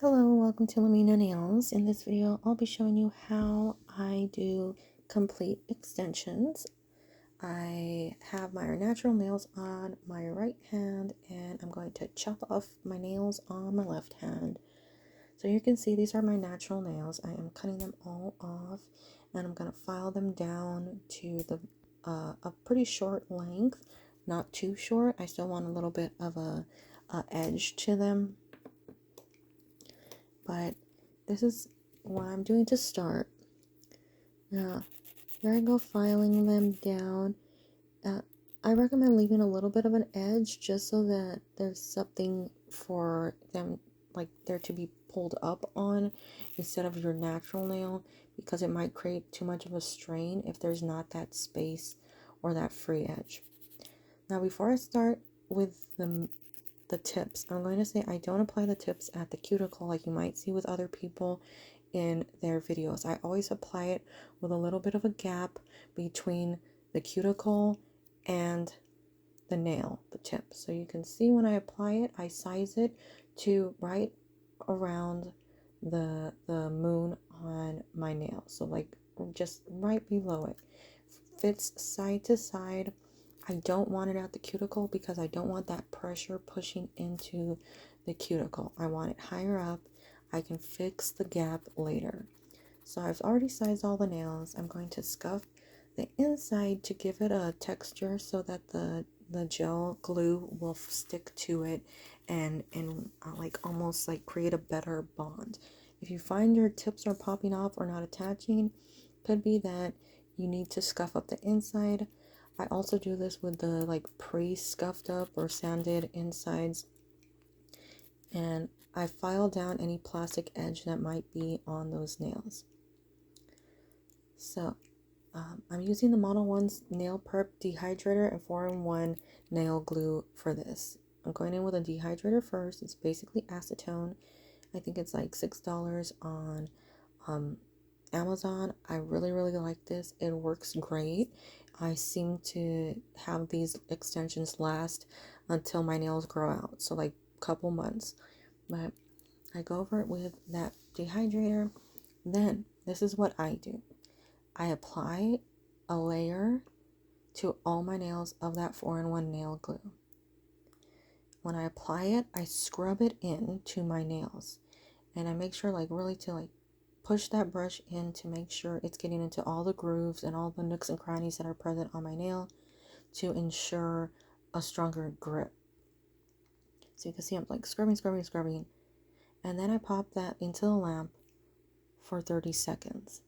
Hello, welcome to Lamina Nails. In this video, I'll be showing you how I do complete extensions. I have my natural nails on my right hand and I'm going to chop off my nails on my left hand. So you can see these are my natural nails. I am cutting them all off and I'm going to file them down to a pretty short length, not too short. I still want a little bit of a edge to them. But this is what I'm doing to start. Now, here I go filing them down. I recommend leaving a little bit of an edge just so that there's something for them, like there to be pulled up on instead of your natural nail, because it might create too much of a strain if there's not that space or that free edge. Now, before I start with the tips, I'm going to say I don't apply the tips at the cuticle like you might see with other people in their videos. I always apply it with a little bit of a gap between the cuticle and the nail, the tip. So you can see when I apply it, I size it to right around the moon on my nail. So like just right below it. Fits side to side. I don't want it at the cuticle because I don't want that pressure pushing into the cuticle. I want it higher up. I can fix the gap later. So I've already sized all the nails. I'm going to scuff the inside to give it a texture so that the gel glue will stick to it and like almost like create a better bond. If you find your tips are popping off or not attaching, could be that you need to scuff up the inside. I also do this with the like pre-scuffed up or sanded insides, and I file down any plastic edge that might be on those nails. So I'm using the Model 1's Nail Prep Dehydrator and 4-in-1 nail glue for this. I'm going in with a dehydrator first. It's basically acetone. I think it's like $6 on Amazon. I really like this. It works great. I seem to have these extensions last until my nails grow out, so like a couple months. But I go over it with that dehydrator. Then this is what I do. I apply a layer to all my nails of that 4-in-1 nail glue. When I apply it, I scrub it into my nails, and I make sure like really to like push that brush in to make sure it's getting into all the grooves and all the nooks and crannies that are present on my nail to ensure a stronger grip. So you can see I'm like scrubbing, and then I pop that into the lamp for 30 seconds.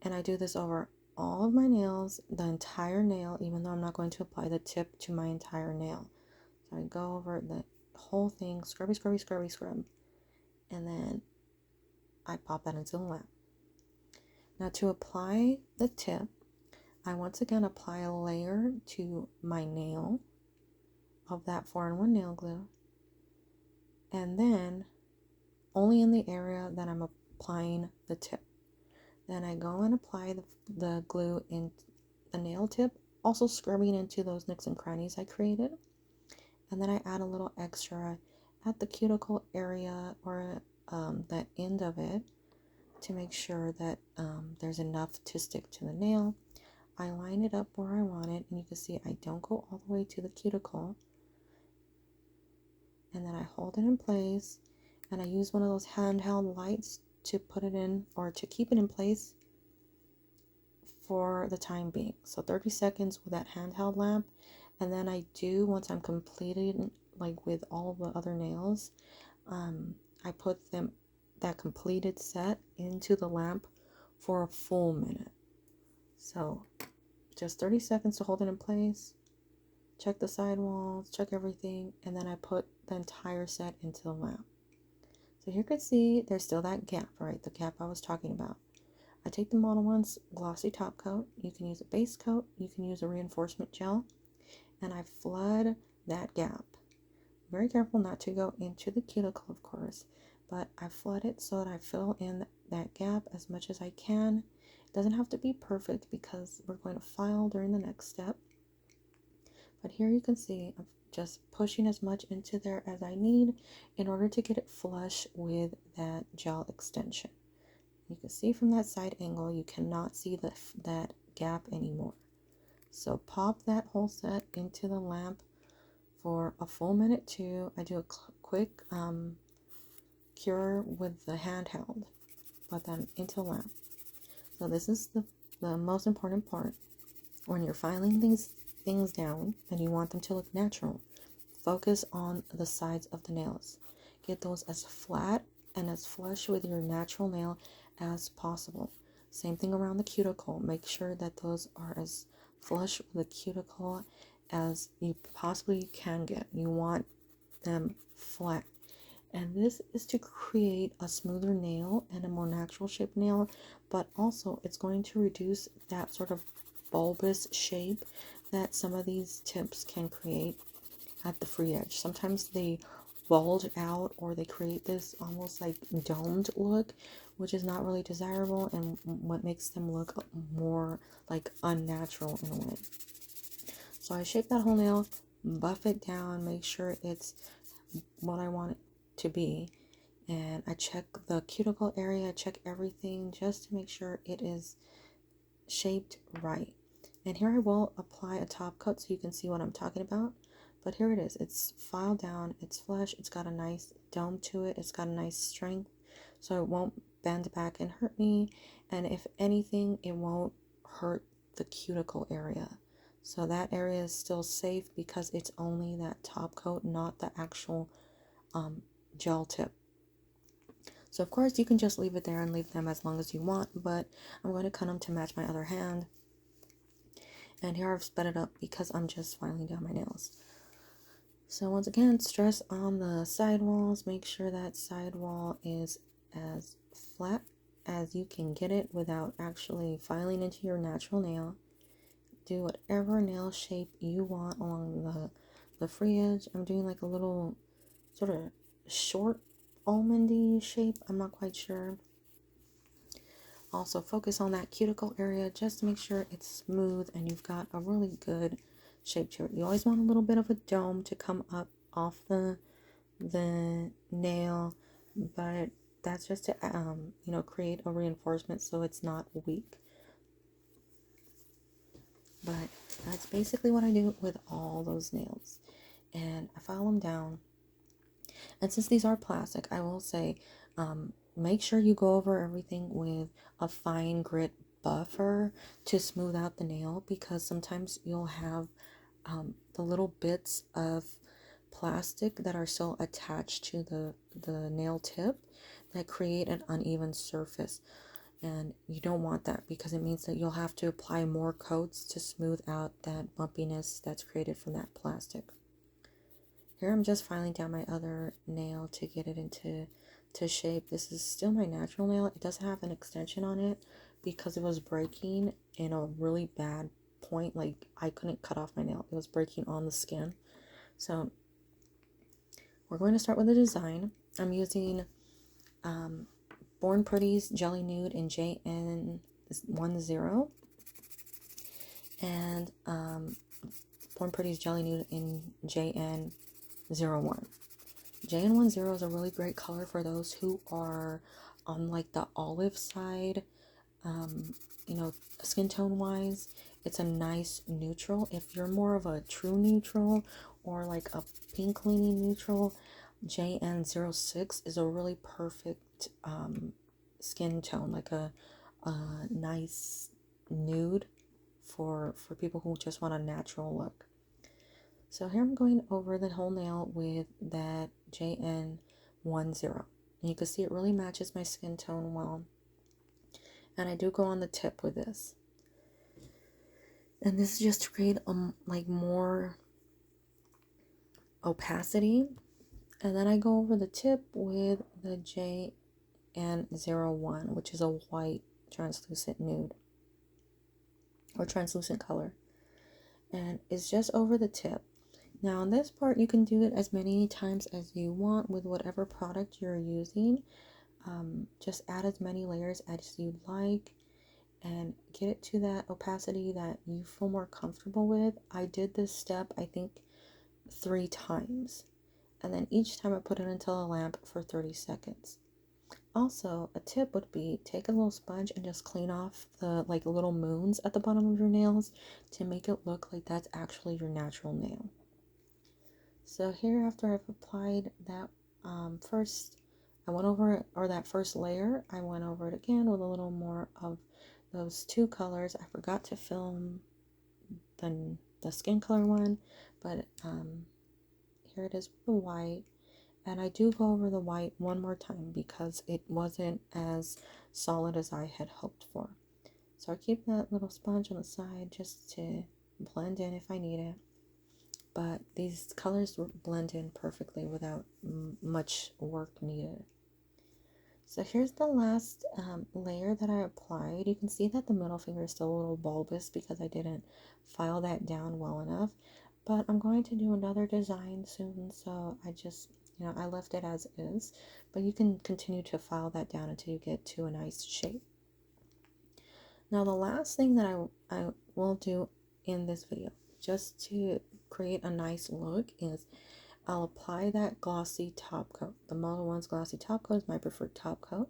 And I do this over all of my nails, the entire nail, even though I'm not going to apply the tip to my entire nail. So I go over the whole thing, scrub, and then I pop that into the lamp. Now to apply the tip, I once again apply a layer to my nail of that 4-in-1 nail glue, and then only in the area that I'm applying the tip. Then I go and apply the glue in the nail tip, also scrubbing into those nooks and crannies I created. And then I add a little extra at the cuticle area or that end of it to make sure that there's enough to stick to the nail. I line it up where I want it, and you can see I don't go all the way to the cuticle. And then I hold it in place, and I use one of those handheld lights to put it in or to keep it in place for the time being. So 30 seconds with that handheld lamp, and then I do, once I'm completed like with all the other nails, I put them, that completed set, into the lamp for a full minute. So just 30 seconds to hold it in place, check the sidewalls, check everything, and then I put the entire set into the lamp. So here you can see there's still that gap, right? The gap I was talking about. I take the Model 1's glossy top coat. You can use a base coat. You can use a reinforcement gel. And I flood that gap. Very careful not to go into the cuticle, of course. But I flood it so that I fill in that gap as much as I can. It doesn't have to be perfect because we're going to file during the next step. But here you can see I'm just pushing as much into there as I need in order to get it flush with that gel extension. You can see from that side angle, you cannot see that gap anymore. So pop that whole set into the lamp for a full minute too. I do a quick cure with the handheld, but then into the lamp. So this is the most important part. When you're filing these things down and you want them to look natural, focus on the sides of the nails. Get those as flat and as flush with your natural nail as possible. Same thing around the cuticle. Make sure that those are as flush with the cuticle as you possibly can get. You want them flat. And this is to create a smoother nail and a more natural shaped nail, but also it's going to reduce that sort of bulbous shape that some of these tips can create at the free edge. Sometimes they bulge out or they create this almost like domed look, which is not really desirable and what makes them look more like unnatural in a way. So I shape that whole nail, buff it down, make sure it's what I want it to be, and I check the cuticle area, check everything just to make sure it is shaped right. And here I will apply a top coat so you can see what I'm talking about. But here it is. It's filed down, it's flush, it's got a nice dome to it, it's got a nice strength, so it won't bend back and hurt me. And if anything, it won't hurt the cuticle area. So that area is still safe because it's only that top coat, not the actual gel tip. So of course you can just leave it there and leave them as long as you want, but I'm going to cut them to match my other hand. And here I've sped it up because I'm just filing down my nails. So once again, stress on the side walls. Make sure that side wall is as flat as you can get it without actually filing into your natural nail. Do whatever nail shape you want along the free edge. I'm doing like a little sort of short almondy shape. I'm not quite sure. Also focus on that cuticle area just to make sure it's smooth and you've got a really good shape to it. You always want a little bit of a dome to come up off the nail, but that's just to create a reinforcement so it's not weak. But that's basically what I do with all those nails, and I file them down. And since these are plastic, I will say make sure you go over everything with a fine grit buffer to smooth out the nail, because sometimes you'll have the little bits of plastic that are still attached to the nail tip that create an uneven surface, and you don't want that because it means that you'll have to apply more coats to smooth out that bumpiness that's created from that plastic. Here I'm just filing down my other nail to get it into shape. This is still my natural nail. It does have an extension on it because it was breaking in a really bad point. Like I couldn't cut off my nail. It was breaking on the skin. So we're going to start with the design. I'm using Born Pretty's Jelly Nude in JN10 and Born Pretty's Jelly Nude in JN01. JN10 is a really great color for those who are on like the olive side, skin tone wise. It's a nice neutral. If you're more of a true neutral or like a pink leaning neutral, JN06 is a really perfect skin tone, like a nice nude for people who just want a natural look. So here I'm going over the whole nail with that JN10. And you can see it really matches my skin tone well. And I do go on the tip with this. And this is just to create like more opacity. And then I go over the tip with the JN01, which is a white translucent nude or translucent color. And it's just over the tip. Now on this part, you can do it as many times as you want with whatever product you're using. Just add as many layers as you like. and get it to that opacity that you feel more comfortable with. I did this step, I think, 3 times. And then each time I put it into the lamp for 30 seconds. Also, a tip would be take a little sponge and just clean off the like little moons at the bottom of your nails to make it look like that's actually your natural nail. So here, after I've applied that first, I went over it, or that first layer, I went over it again with a little more of those 2 colors. I forgot to film the skin color one, but here it is with the white. And I do go over the white one more time because it wasn't as solid as I had hoped for. So I keep that little sponge on the side just to blend in if I need it. But these colors blend in perfectly without much work needed. So here's the last layer that I applied. You can see that the middle finger is still a little bulbous because I didn't file that down well enough. But I'm going to do another design soon, so I just, I left it as is. But you can continue to file that down until you get to a nice shape. Now the last thing that I will do in this video, just to create a nice look, is I'll apply that glossy top coat. The Modelones glossy top coat is my preferred top coat.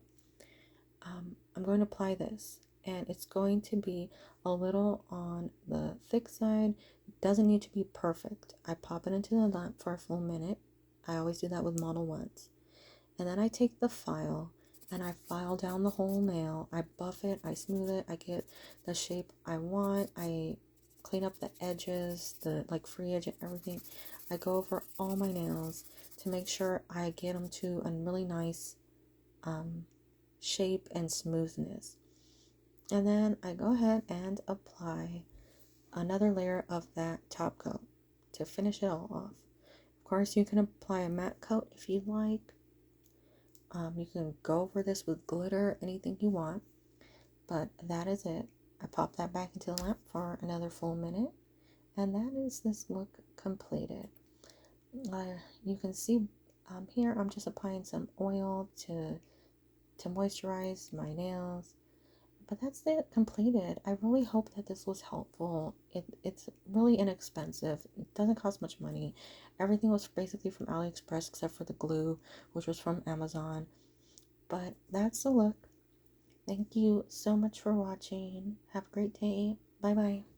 I'm going to apply this, and it's going to be a little on the thick side. It doesn't need to be perfect. I pop it into the lamp for a full minute. I always do that with Modelones. And then I take the file and I file down the whole nail. I buff it, I smooth it, I get the shape I want. I clean up the edges, the like free edge and everything. I go over all my nails to make sure I get them to a really nice shape and smoothness. And then I go ahead and apply another layer of that top coat to finish it all off. Of course, you can apply a matte coat if you'd like. You can go over this with glitter, anything you want, but that is it. I pop that back into the lamp for another full minute, and that is this look completed. You can see here I'm just applying some oil to moisturize my nails, but that's it completed. I really hope that this was helpful. It's really inexpensive. It doesn't cost much money. Everything was basically from AliExpress except for the glue, which was from Amazon. But that's the look. Thank you so much for watching. Have a great day. Bye bye.